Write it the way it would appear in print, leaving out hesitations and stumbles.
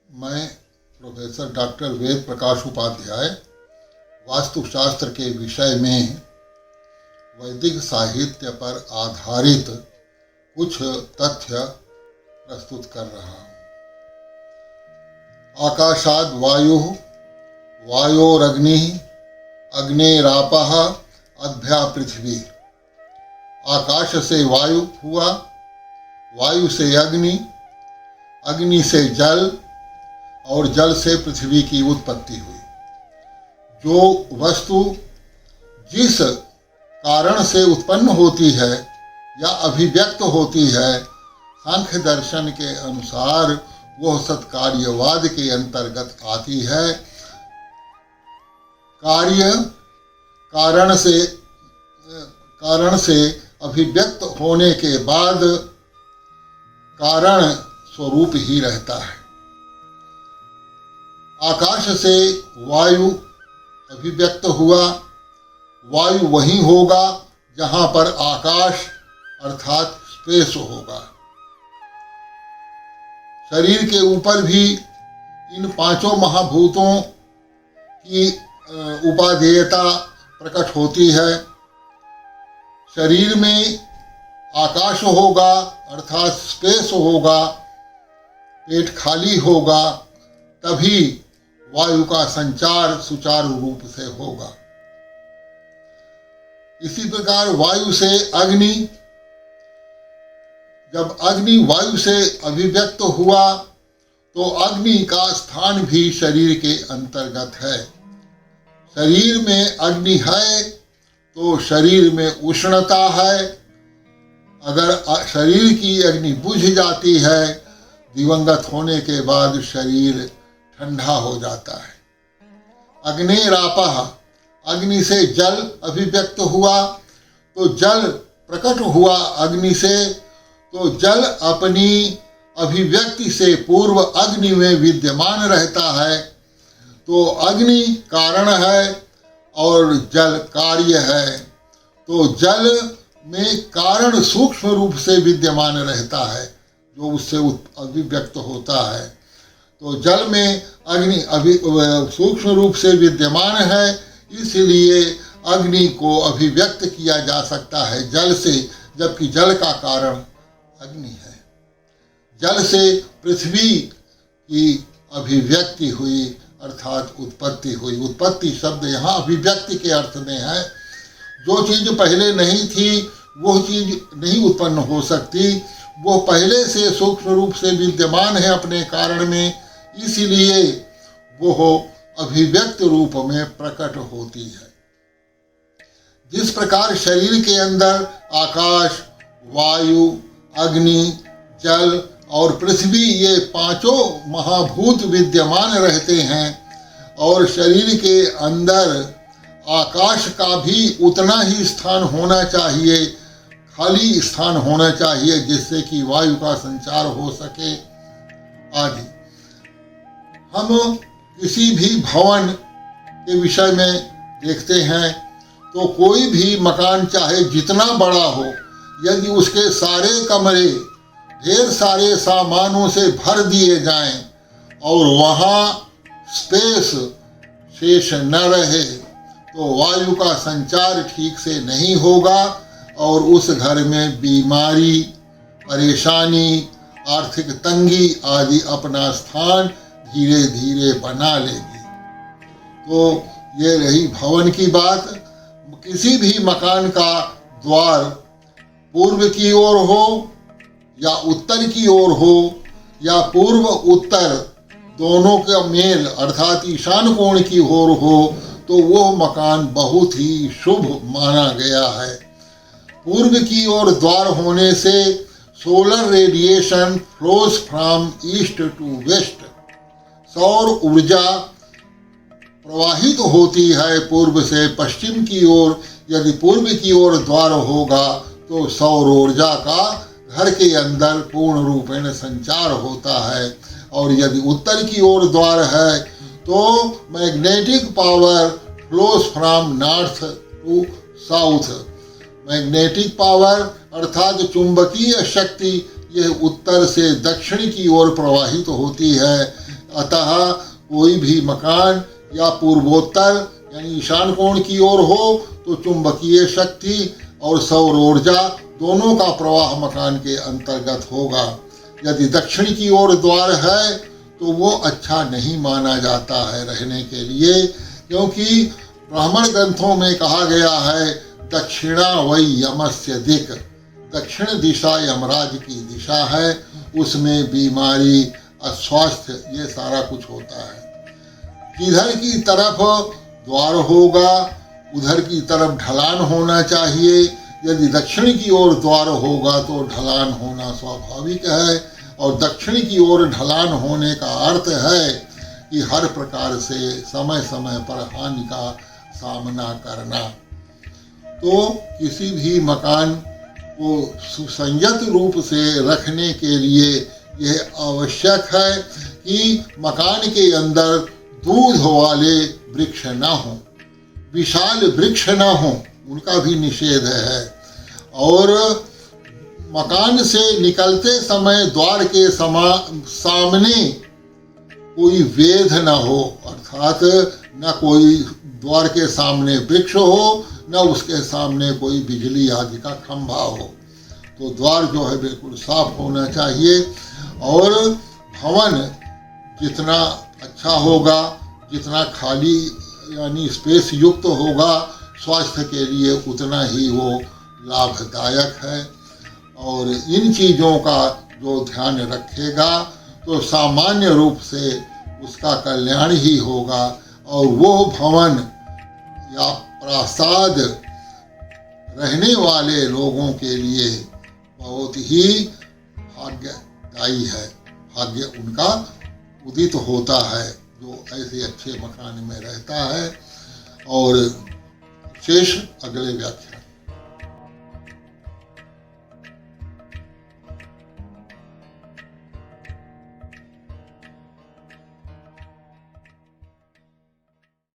मैं professor doctor Ved Prakash Upadhyay वास्तुशास्त्र के विषय में वैदिक साहित्य पर आधारित कुछ तथ्य प्रस्तुत कर रहा हूँ। आकाशाद वायु, वायोरग्नि, अग्नेरापः, अद्भ्या पृथ्वी। आकाश से वायु हुआ, वायु से अग्नि, अग्नि से जल और जल से पृथ्वी की उत्पत्ति हुई। जो वस्तु जिस कारण से उत्पन्न होती है या अभिव्यक्त होती है, सांख्य दर्शन के अनुसार वह सत्कार्यवाद के अंतर्गत आती है। कार्य कारण से अभिव्यक्त होने के बाद कारण स्वरूप ही रहता है। आकाश से वायु अभिव्यक्त हुआ, वायु वहीं होगा जहाँ पर आकाश अर्थात स्पेस होगा। शरीर के ऊपर भी इन पांचों महाभूतों की उपादेयता प्रकट होती है। शरीर में आकाश होगा अर्थात स्पेस होगा, पेट खाली होगा, तभी वायु का संचार सुचारू रूप से होगा। इसी प्रकार वायु से अग्नि, जब अग्नि वायु से अभिव्यक्त हुआ तो अग्नि का स्थान भी शरीर के अंतर्गत है। शरीर में अग्नि है तो शरीर में उष्णता है। अगर शरीर की अग्नि बुझ जाती है, दिवंगत होने के बाद शरीर ठंडा हो जाता है। अग्नेरापः, अग्नि से जल अभिव्यक्त हुआ तो जल प्रकट हुआ अग्नि से, तो जल अपनी अभिव्यक्ति से पूर्व अग्नि में विद्यमान रहता है। तो अग्नि कारण है और जल कार्य है। तो जल में कारण सूक्ष्म रूप से विद्यमान रहता है, जो उससे अभिव्यक्त होता है। तो जल में अग्नि सूक्ष्म रूप से विद्यमान है, इसलिए अग्नि को अभिव्यक्त किया जा सकता है जल से, जबकि जल का कारण अग्नि है। जल से पृथ्वी की अभिव्यक्ति हुई अर्थात उत्पत्ति हुई। उत्पत्ति शब्द यहाँ अभिव्यक्ति के अर्थ में है। जो चीज़ पहले नहीं थी वह चीज़ नहीं उत्पन्न हो सकती, वो पहले से सूक्ष्म रूप से विद्यमान है अपने कारण में, इसलिए वह अभिव्यक्त रूप में प्रकट होती है। जिस प्रकार शरीर के अंदर आकाश, वायु, अग्नि, जल और पृथ्वी, ये पांचों महाभूत विद्यमान रहते हैं, और शरीर के अंदर आकाश का भी उतना ही स्थान होना चाहिए, खाली स्थान होना चाहिए, जिससे कि वायु का संचार हो सके आदि। हम किसी भी भवन के विषय में देखते हैं तो कोई भी मकान चाहे जितना बड़ा हो, यदि उसके सारे कमरे ढेर सारे सामानों से भर दिए जाएं और वहाँ स्पेस शेष न रहे, तो वायु का संचार ठीक से नहीं होगा और उस घर में बीमारी, परेशानी, आर्थिक तंगी आदि अपना स्थान धीरे धीरे बना लेगी। तो ये रही भवन की बात। किसी भी मकान का द्वार पूर्व की ओर हो या उत्तर की ओर हो या पूर्व उत्तर दोनों का मेल अर्थात ईशान कोण की ओर हो, तो वह मकान बहुत ही शुभ माना गया है। पूर्व की ओर द्वार होने से solar radiation flows from east to west, सौर ऊर्जा प्रवाहित होती है पूर्व से पश्चिम की ओर। यदि पूर्व की ओर द्वार होगा तो सौर ऊर्जा का घर के अंदर पूर्ण रूपेण संचार होता है, और यदि उत्तर की ओर द्वार है तो magnetic power flows from north to south. Magnetic power अर्थात चुंबकीय शक्ति यह उत्तर से दक्षिण की ओर प्रवाहित होती है अतः कोई भी मकान या पूर्वोत्तर यानी ईशान कोण की ओर हो तो चुंबकीय शक्ति और सौर ऊर्जा दोनों का प्रवाह मकान के अंतर्गत होगा। यदि दक्षिण की ओर द्वार है तो वो अच्छा नहीं माना जाता है रहने के लिए, क्योंकि ब्राह्मण ग्रंथों में कहा गया है दक्षिणा वै यमस्य दिक्, दक्षिण दिशा यमराज की दिशा है, उसमें बीमारी अस्वास्थ्य ये सारा कुछ होता है। किधर की तरफ द्वार होगा उधर की तरफ ढलान होना चाहिए। यदि दक्षिण की ओर द्वार होगा तो ढलान होना स्वाभाविक है, और दक्षिण की ओर ढलान होने का अर्थ है कि हर प्रकार से समय समय पर हानि का सामना करना। तो किसी भी मकान को सुसंयत रूप से रखने के लिए यह आवश्यक है कि मकान के अंदर दूध वाले वृक्ष न हो, विशाल वृक्ष न हो, उनका भी निषेध है। और मकान से निकलते समय द्वार के सामने कोई वेद न हो, अर्थात न कोई द्वार के सामने वृक्ष हो न उसके सामने कोई बिजली आदि का खंभा हो। तो द्वार जो है बिल्कुल साफ होना चाहिए। और भवन जितना अच्छा होगा, जितना खाली यानी स्पेस युक्त होगा, स्वास्थ्य के लिए उतना ही वो लाभदायक है। और इन चीज़ों का जो ध्यान रखेगा तो सामान्य रूप से उसका कल्याण ही होगा, और वो भवन या प्रासाद रहने वाले लोगों के लिए बहुत ही भाग्यदायी है। भाग्य उनका उदित होता है जो ऐसे अच्छे मकान में रहता है। और शेष अगले व्याख्यान।